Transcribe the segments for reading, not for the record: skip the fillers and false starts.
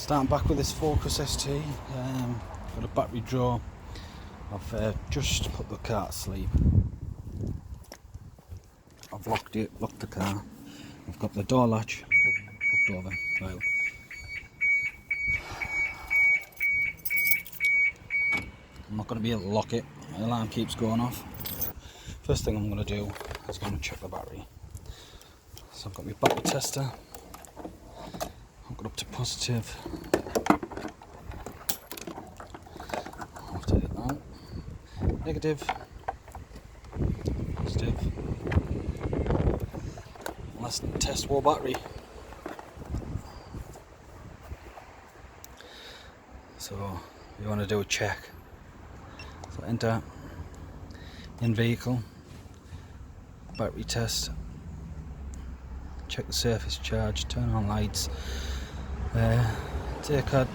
Starting back with this Focus ST, got a battery drawer. I've just put the car to sleep. I've locked the car. I've got the door latch hooked over. Well, I'm not going to be able to lock it. The alarm keeps going off. First thing I'm going to do is going to check the battery. So I've got my battery tester. Hook it up to positive. I'll take it out. Negative. Positive. Let's test war battery. So you want to do a check. So enter in vehicle, battery test, check the surface charge, turn on lights, take out,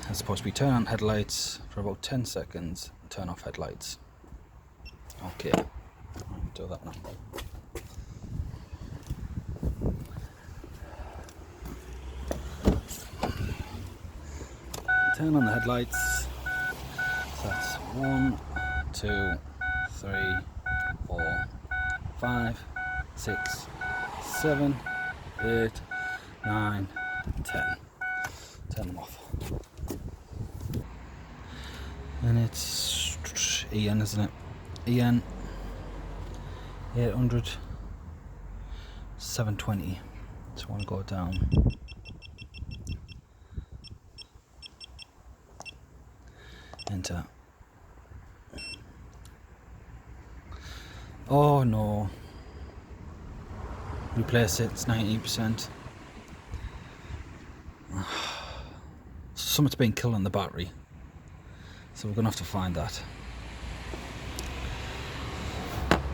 it's supposed to be turn on headlights for about 10 seconds, turn off headlights. Okay, I'll do that now. Turn on the headlights. So that's 1, 2, 3, 4, 5, 6, 7, 8, 9, 10. Turn them off. And it's EN, isn't it? EN 800 720. So I want to go down. Enter. Oh no. Replace it, it's 19%. Something's been killing the battery. So we're gonna have to find that.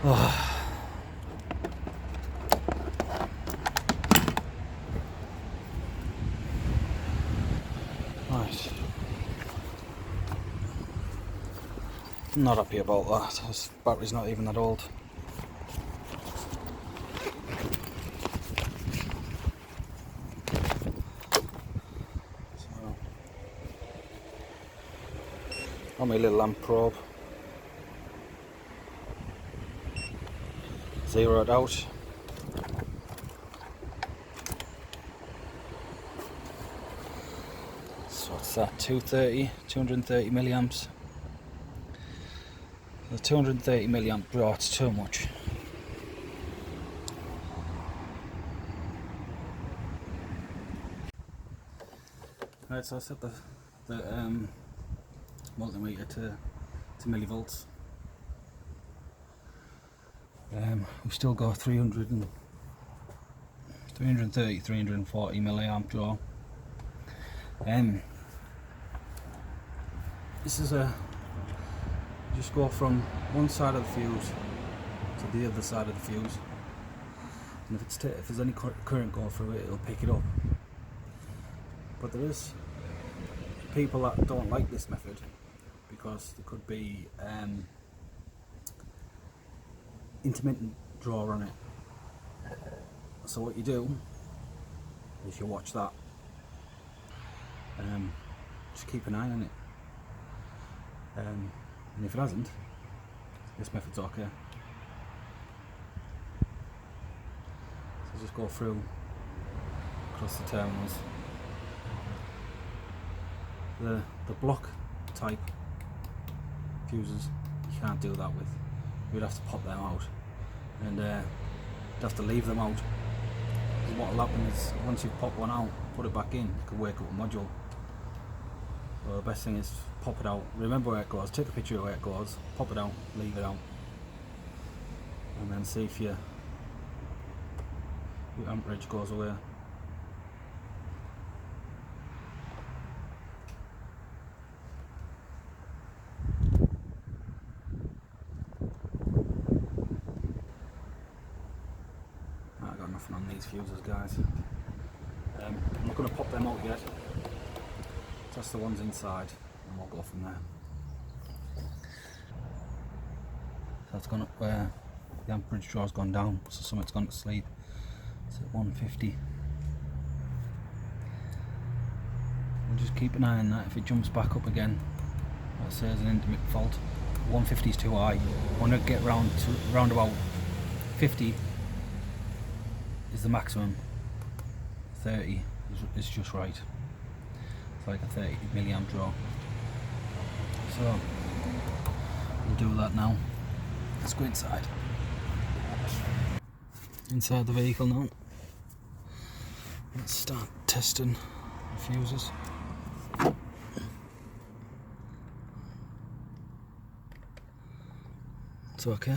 Oh. Right. I'm not happy about that. This battery's not even that old. So, on my little lamp probe, zero it out. So what's that? 230 milliamps. The 230 milliamp draw, it's too much. Right, so I set the multimeter to millivolts. We've still got 330, 340 milliamp draw. This is just go from one side of the fuse to the other side of the fuse, and if there's any current going through it, it'll pick it up. But there is people that don't like this method because there could be intermittent draw on it. So what you do is you watch that, just keep an eye on it. And if it hasn't, this method's okay. So just go through across the terminals. The block type fuses you can't do that with. You'd have to pop them out, and you'd have to leave them out. Because what will happen is once you've popped one out, put it back in, you can wake up a module. So the best thing is pop it out, remember where it goes, take a picture of where it goes, pop it out, leave it out, and then see if your amperage goes away. I got nothing on these fuses, guys. I'm not going to pop them out yet. Test the ones inside and we'll go from there. So it's gone up where the amperage draw's gone down, so something's gone to sleep. It's at 150. just keep an eye on that. If it jumps back up again, that says an intermittent fault. 150 is too high. I want to get round about 50 is the maximum. 30 is just right. It's like a 30 milliamp draw. So we'll do that now. Let's go inside. Inside the vehicle now. Let's start testing the fuses. It's okay.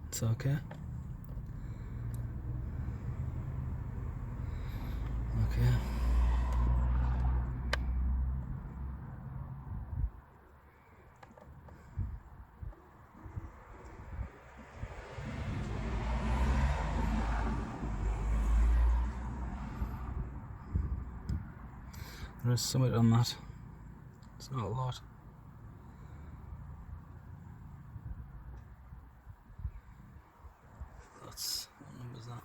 It's okay. Okay. There is something on that. It's not a lot. That's, what number is that?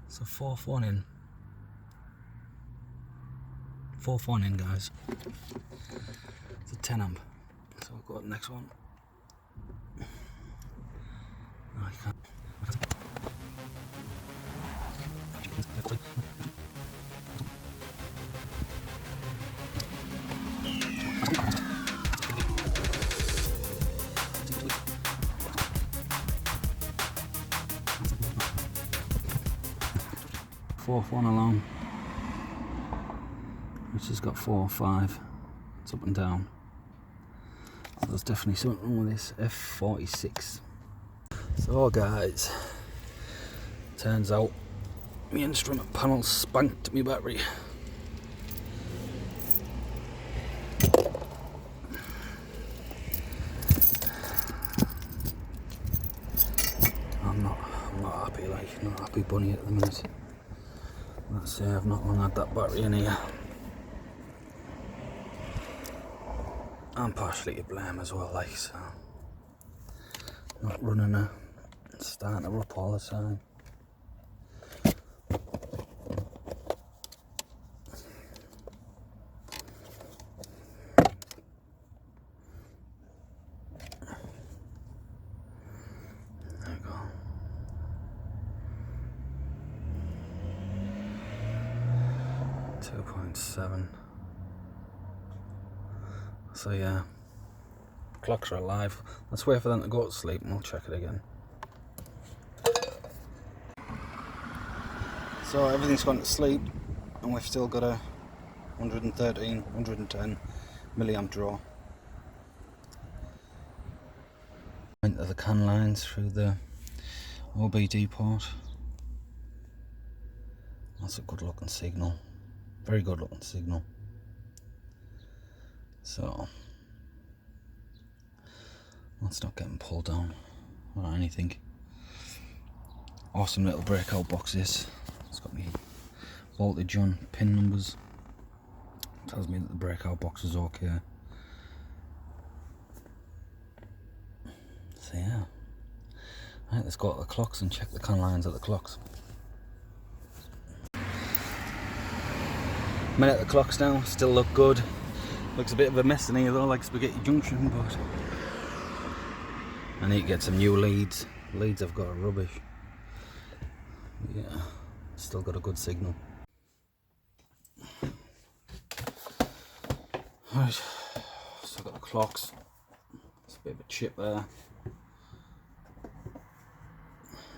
It's a 4th one in. 4th one in, guys. It's a 10 amp. So we'll go to the next one. No, I can't. 4th one along, which has got 4 or 5. It's up and down. So there's definitely something wrong with this F46. So guys, turns out my instrument panel spanked my battery. I'm not happy, like, not happy bunny at the minute. Let's say I've not long had that battery in here. I'm partially to blame as well, like, so not running her, starting her up all the time. There we go. .7. So yeah, clocks are alive. Let's wait for them to go to sleep and we'll check it again. So everything's gone to sleep and we've still got a 110 milliamp draw. Into the CAN lines through the OBD port. That's a good looking signal. Very good looking signal. So that's not getting pulled down or anything. Awesome little breakout boxes. It's got me voltage on, pin numbers. Tells me that the breakout box is okay. So yeah. Right, let's go to the clocks and check the CAN lines at the clocks. Minute at the clocks now, still look good. Looks a bit of a mess in here though, like Spaghetti Junction, but I need to get some new leads. Leads I've got are rubbish. But yeah, still got a good signal. Right, so I've got the clocks. It's a bit of a chip there.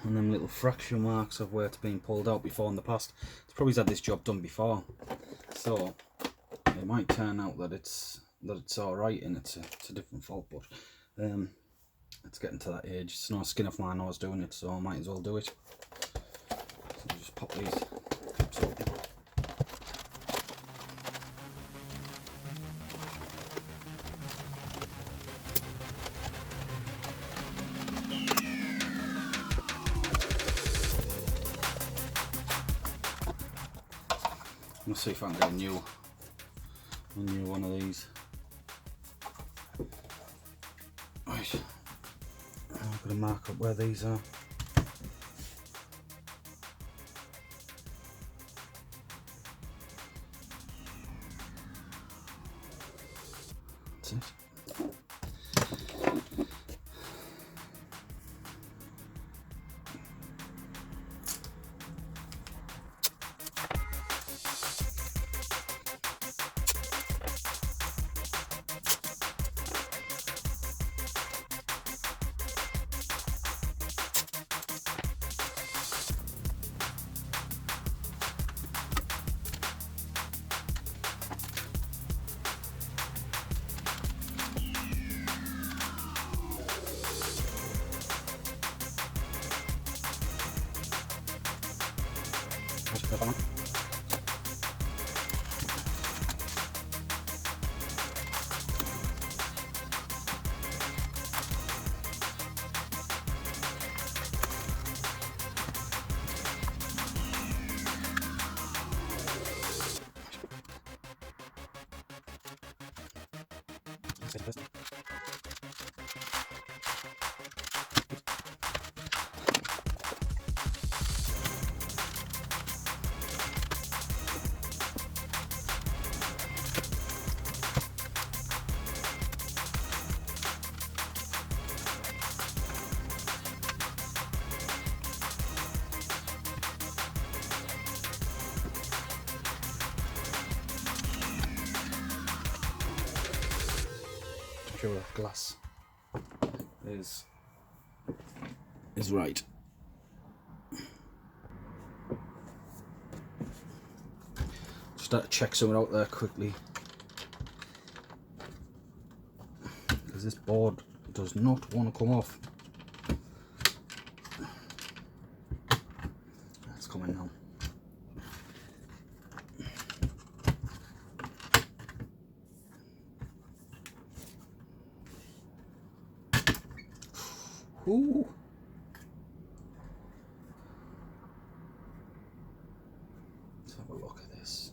And them little fraction marks of where it's been pulled out before in the past. It's probably had this job done before. So it might turn out that it's alright and it's a different fault, but it's getting to that age. It's no skin off my nose doing it, so I might as well do it. So I'll just pop these caps open. Let's see if I can get a new one of these. Right. going to mark up where these are. That's it. Sure, glass is right. Just had to check something out there quickly, because this board does not want to come off. It's coming now. Ooh. Let's have a look at this.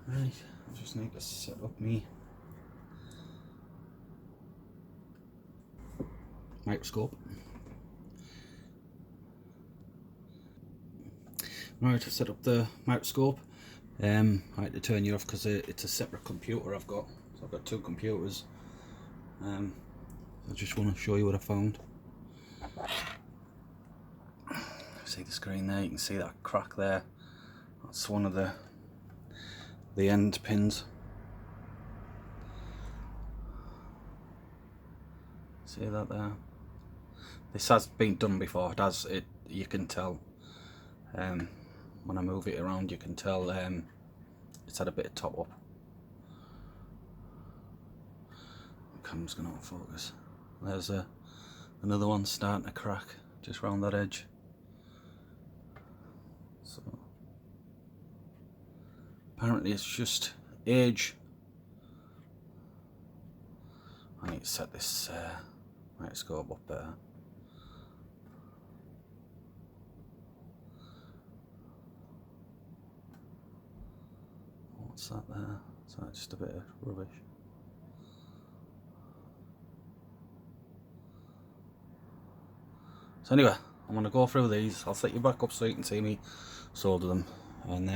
Right, I just need to set up me microscope. Right, to set up the microscope, I had to turn you off because it's a separate computer I've got. So I've got two computers. I just want to show you what I found. See the screen there? You can see that crack there. That's one of the end pins. See that there? This has been done before. You can tell. When I move it around, you can tell it's had a bit of top up. The camera's going to focus. There's another one starting to crack just round that edge. So apparently it's just age. I need to set this microscope up better. What's that there? Is that just a bit of rubbish? So anyway, I'm going to go through these. I'll set you back up so you can see me solder them. And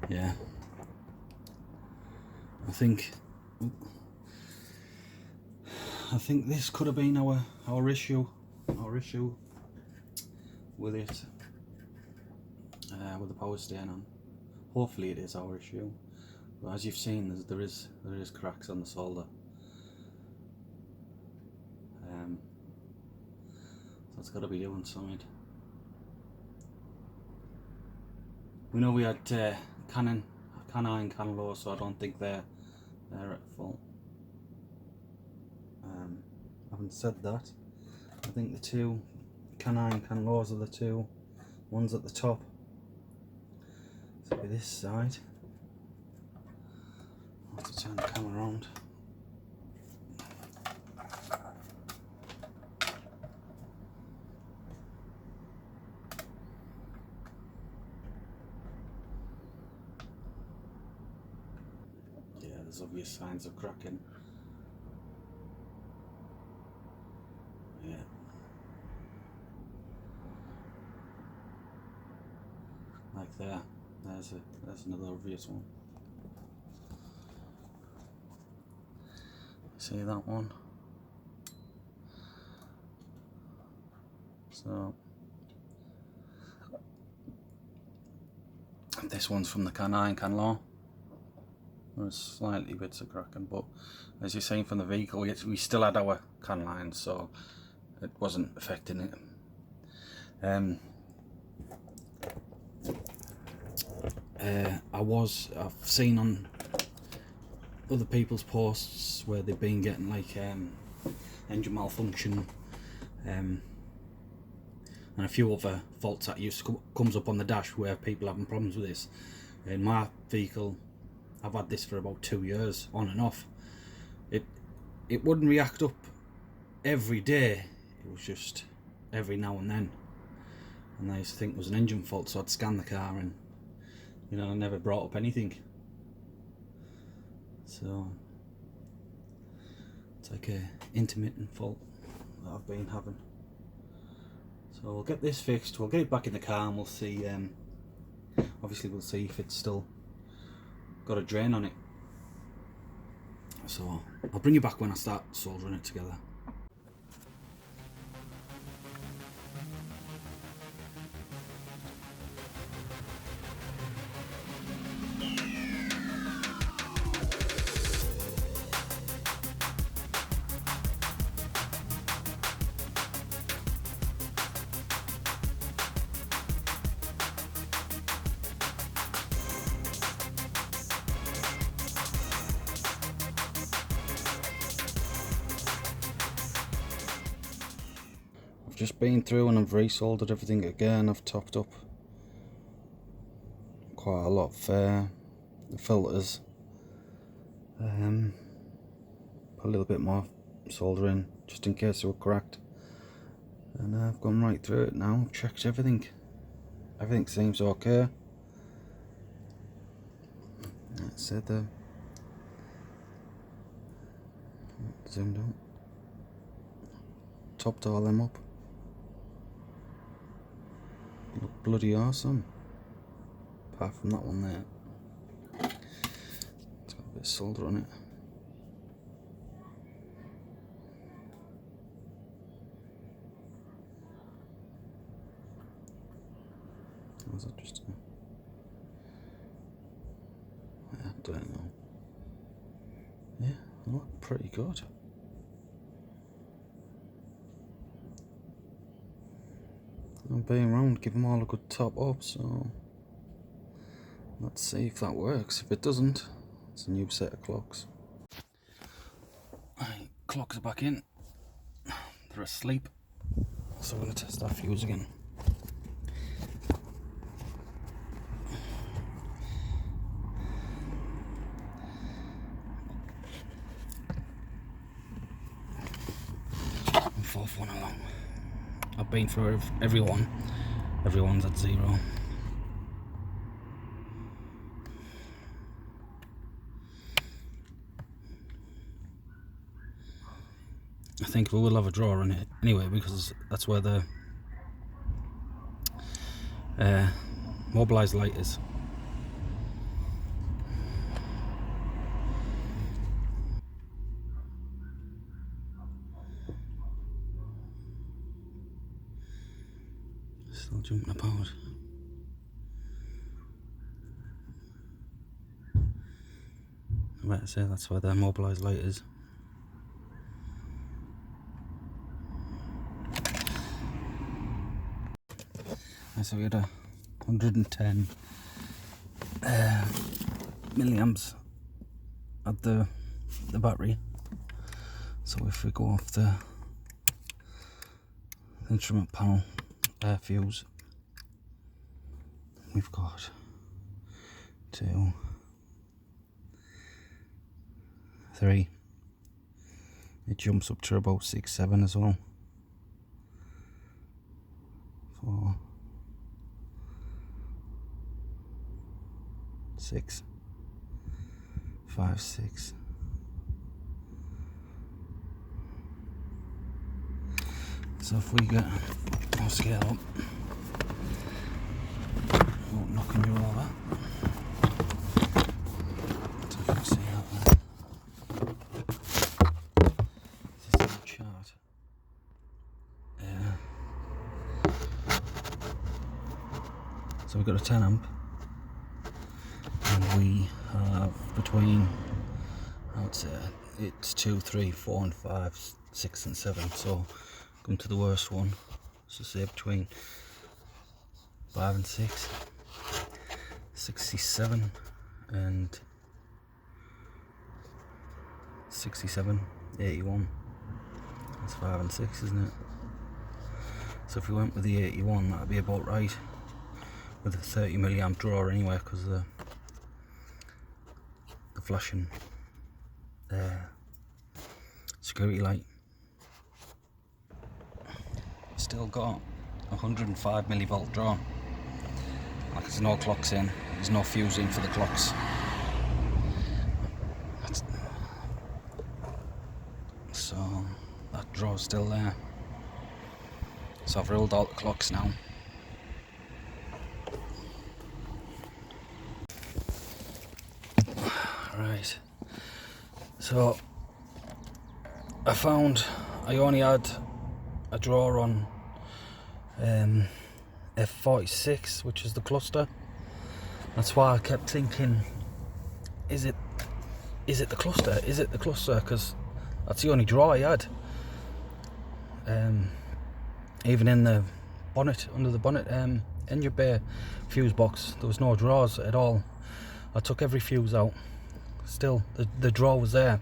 yeah, I think this could have been our issue with it, with the power staying on. Hopefully it is our issue, but as you've seen, there is cracks on the solder. So it's got to be doing something. We know we had canine, can low, so I don't think they're at fault. Having said that, I think the two canine can lows are the two ones at the top. So be this side. I'll have to turn the camera around. there's obvious signs of cracking. Yeah. Like there. There's another obvious one. See that one? So this one's from the canine canal. There's slightly bits of cracking, but as you're saying from the vehicle, we still had our can lines, so it wasn't affecting it. I've seen on other people's posts where they've been getting like engine malfunction, and a few other faults that comes up on the dash where people are having problems with this. In my vehicle, I've had this for about 2 years, on and off. It wouldn't react up every day, it was just every now and then. And I used to think it was an engine fault, so I'd scan the car and, you know, I never brought up anything. So it's like a intermittent fault that I've been having. So we'll get this fixed, we'll get it back in the car, and we'll see, obviously we'll see if it's still got a drain on it. So I'll bring you back when I start soldering it together. I've just been through and I've resoldered everything again. I've topped up quite a lot of the filters. Put a little bit more solder in just in case they were cracked. And I've gone right through it now, checked everything. Everything seems okay. That's it there. Zoomed out. Topped all them up. Look bloody awesome. Apart from that one there. It's got a bit of solder on it. Was that just I don't know. Yeah, they look pretty good. I'm being around, give them all a good top up, so let's see if that works. If it doesn't, it's a new set of clocks. Right, clocks are back in. They're asleep, so we're going to test our fuse again. Fourth one along. I've been through everyone. Everyone's at 0. I think we will have a drawer in it anyway, because that's where the mobilised light is. Still jumping apart. I better say that's where the mobilised light is. So we had 110 milliamps at the battery. So if we go off the instrument panel fuse, we've got 2, 3. It jumps up to about 6, 7 as well. 4, 6, 5, 6. So if we get our scale up, won't knocking you over. So you can see that there. This is our chart. So we've got a 10 amp, and we have between, I would say it's 2, 3, 4 and 5, 6 and 7. So come to the worst one, so say between 5 and 6, 67 and 67, 81. That's 5 and 6, isn't it? So if we went with the 81, that'd be about right, with a 30 milliamp drawer anyway, because the flashing security light. Still got 105 millivolt draw. Like, there's no clocks in, there's no fuse in for the clocks. So that draw's still there. So I've ruled out the clocks now. Right, so I found I only had a drawer on F46, which is the cluster. That's why I kept thinking, is it the cluster? Is it the cluster? Because that's the only drawer I had. Even in the bonnet, under the bonnet engine bay fuse box, there was no drawers at all. I took every fuse out. Still, the drawer was there.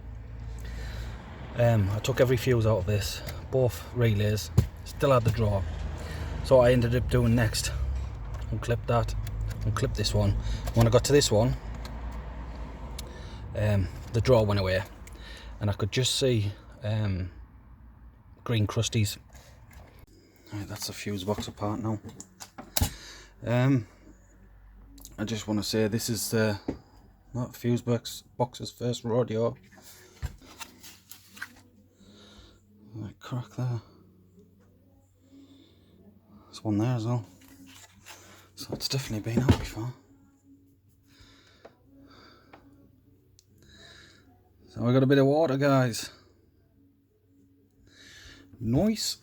I took every fuse out of this, both relays, still had the drawer. So what I ended up doing next, unclip that, unclip this one. When I got to this one, the drawer went away, and I could just see green crusties. Right, that's the fuse box apart now. I just want to say this is not fuse box's first rodeo. Right, crack there. There's one there as well. So it's definitely been out before. So I got a bit of water, guys. Nice.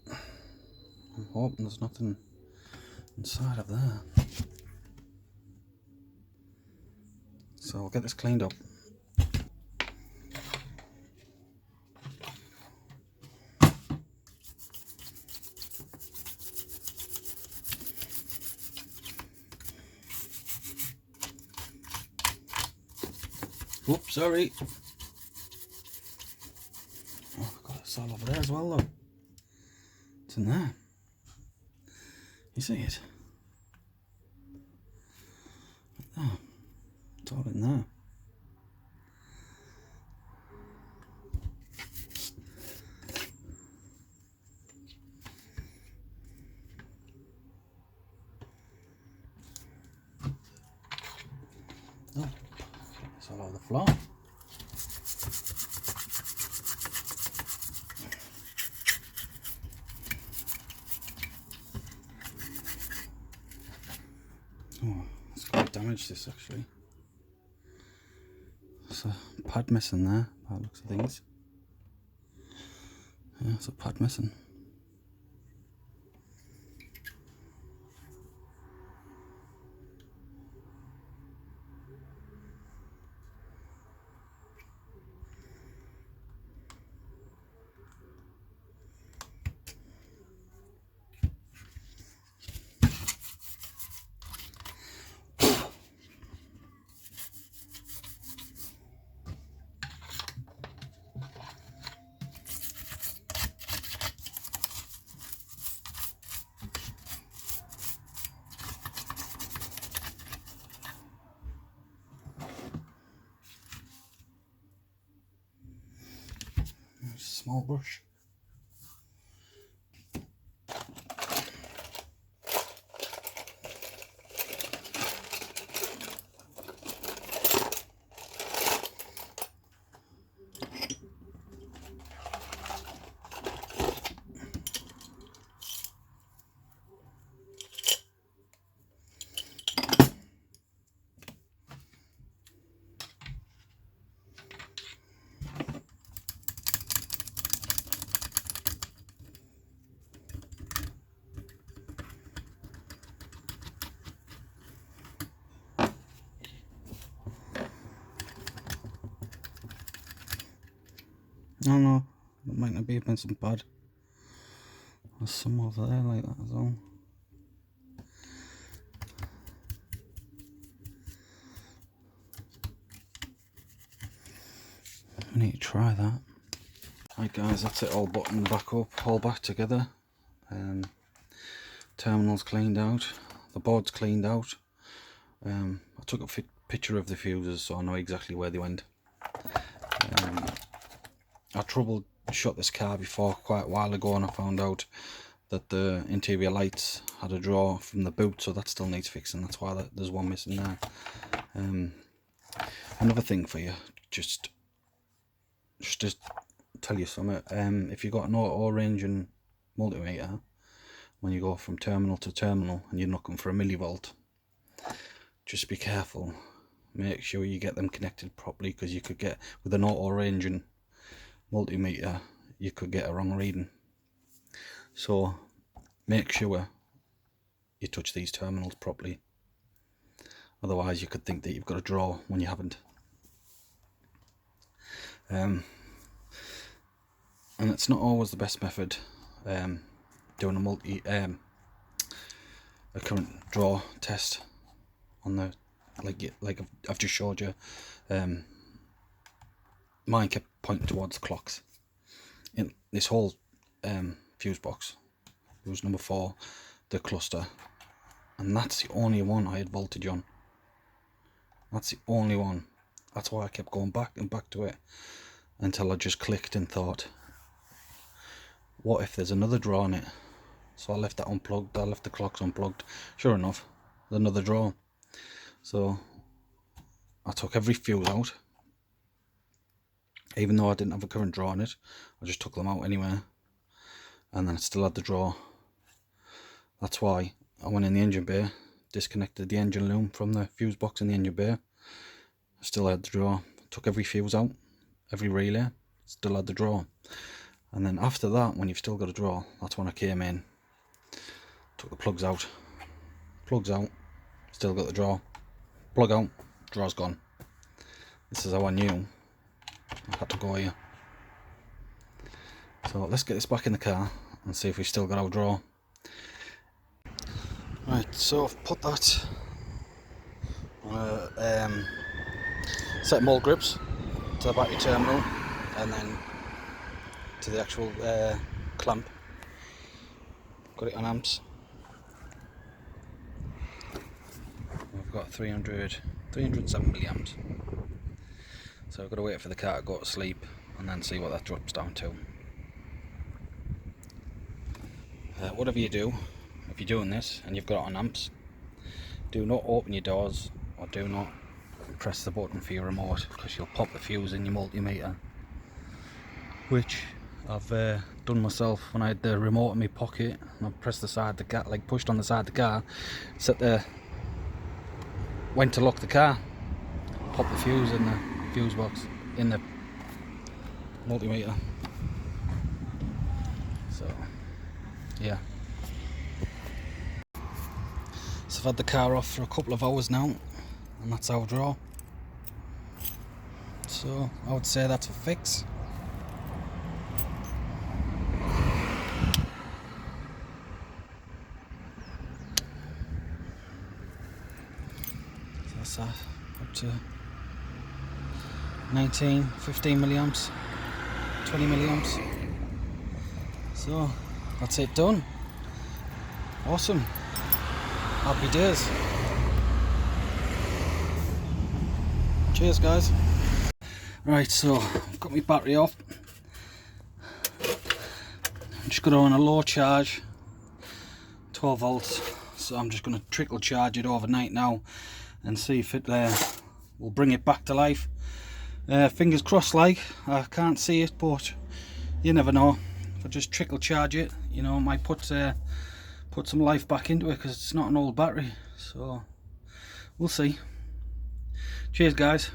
I'm hoping there's nothing inside of there. So I'll get this cleaned up. Oops, sorry. Oh, I've got it all over there as well, though. It's in there. You see it? Oh, it's all in there. Oh, it's all over the floor. Oh, it's quite damaged, this actually. There's a pad missing there, by the looks of things. Yeah, it's a pad missing. Small brush. I don't know, it might not be a been some bad. There's some over there like that as well. I need to try that. Right guys, that's it all buttoned back up, all back together. Terminal's cleaned out, the board's cleaned out. I took a picture of the fuses so I know exactly where they went. I troubleshot this car before quite a while ago and I found out that the interior lights had a draw from the boot, so that still needs fixing. That's why there's one missing there. Another thing for you, just to tell you something, if you've got an auto ranging multimeter, when you go from terminal to terminal and you're looking for a millivolt, just be careful. Make sure you get them connected properly, because you could get, with an auto ranging multimeter, you could get a wrong reading. So make sure you touch these terminals properly, otherwise you could think that you've got a draw when you haven't. And it's not always the best method, doing a current draw test on the, like I've just showed you. Mine kept pointing towards the clocks in this whole fuse box. It was number 4, the cluster, and that's the only one I had voltage on. That's the only one. That's why I kept going back and back to it until I just clicked and thought, what if there's another draw on it? So I left that unplugged, I left the clocks unplugged. Sure enough, there's another draw. So I took every fuse out, even though I didn't have a current draw on it. I just took them out anyway, and then it still had the draw. That's why I went in the engine bay, disconnected the engine loom from the fuse box in the engine bay. I still had the draw. Took every fuse out, every relay, still had the draw. And then after that, when you've still got a draw, that's when I came in, took the plugs out, still got the draw, plug out, draw's gone. This is how I knew I had to go here. So let's get this back in the car and see if we've still got our draw. Right, so I've put that on a set of mold grips to the battery terminal and then to the actual clamp. Got it on amps. We've got 307 milliamps. So I've got to wait for the car to go to sleep and then see what that drops down to. Whatever you do, if you're doing this and you've got it on amps, do not open your doors or do not press the button for your remote, because you'll pop the fuse in your multimeter, which I've done myself when I had the remote in my pocket and I pressed the side of the car, like pushed on the side of the car, sat there, went to lock the car, popped the fuse in the fuse box in the multimeter. So yeah, so I've had the car off for a couple of hours now and that's our draw. So I would say that's a fix. So that's that, up to 19, 15 milliamps, 20 milliamps. So that's it done. Awesome. Happy days. Cheers guys. Right, so I've got my battery off. I'm just going to on a low charge, 12 volts. So I'm just going to trickle charge it overnight now and see if it will bring it back to life. Fingers crossed, like, I can't see it, but you never know. If I just trickle charge it, you know, it might put some life back into it, because it's not an old battery. So we'll see. Cheers guys.